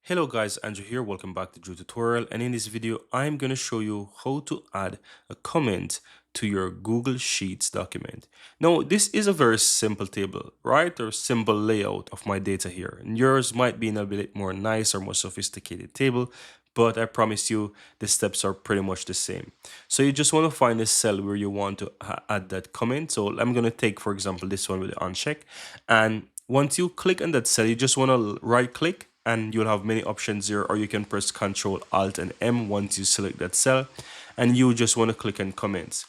Hello guys, Andrew here. Welcome back to Drew Tutorial, and in this video I'm going to show you how to add a comment to your Google Sheets document. Now this is a very simple table, right? Or simple layout of my data here. And yours might be in a bit more nice or more sophisticated table, but I promise you the steps are pretty much the same. So you just want to find a cell where you want to add that comment. So I'm going to take, for example, this one with the uncheck, and once you click on that cell, you just want to right click and you'll have many options here, or you can press Ctrl Alt and M once you select that cell, and you just want to click on comments.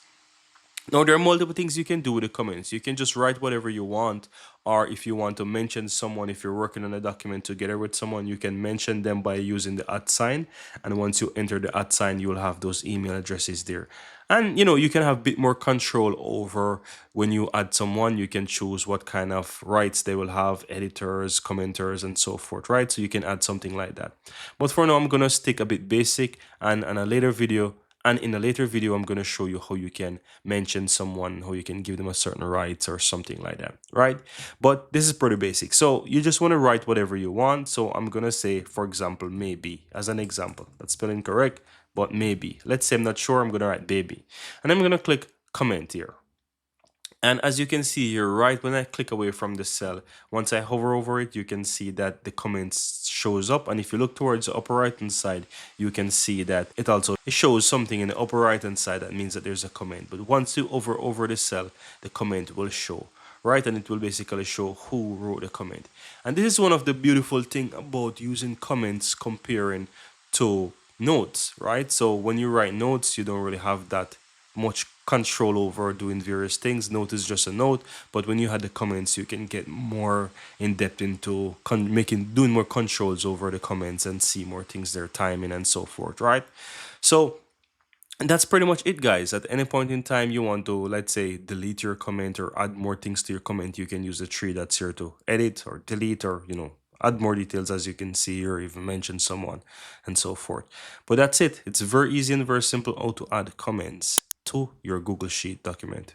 Now, there are multiple things you can do with the comments. You can just write whatever you want, or if you want to mention someone, if you're working on a document together with someone, you can mention them by using the @ sign. And once you enter the @ sign, you'll have those email addresses there. And you can have a bit more control over when you add someone. You can choose what kind of rights they will have, editors, commenters, and so forth, right? So you can add something like that. But for now, I'm gonna stick a bit basic, and in a later video, I'm going to show you how you can mention someone, how you can give them a certain rights or something like that, right? But this is pretty basic. So you just want to write whatever you want. So I'm going to say, for example, maybe, as an example. That's spelling correct, but maybe. Let's say I'm not sure, I'm going to write baby. And I'm going to click comment here. And as you can see here, right when I click away from the cell, once I hover over it, you can see that the comments shows up. And if you look towards the upper right hand side, you can see that it shows something in the upper right hand side. That means that there's a comment. But once you hover over the cell, the comment will show, right? And it will basically show who wrote the comment. And this is one of the beautiful thing about using comments comparing to notes, right? So when you write notes, you don't really have that much control over doing various things. Note is just a note, but when you had the comments, you can get more in depth into doing more controls over the comments and see more things, their timing and so forth, right? So that's pretty much it, guys. At any point in time you want to, let's say, delete your comment or add more things to your comment, you can use the three dots here to edit or delete, or add more details, as you can see, or even mention someone and so forth. But that's it. It's very easy and very simple how to add comments to your Google Sheet document.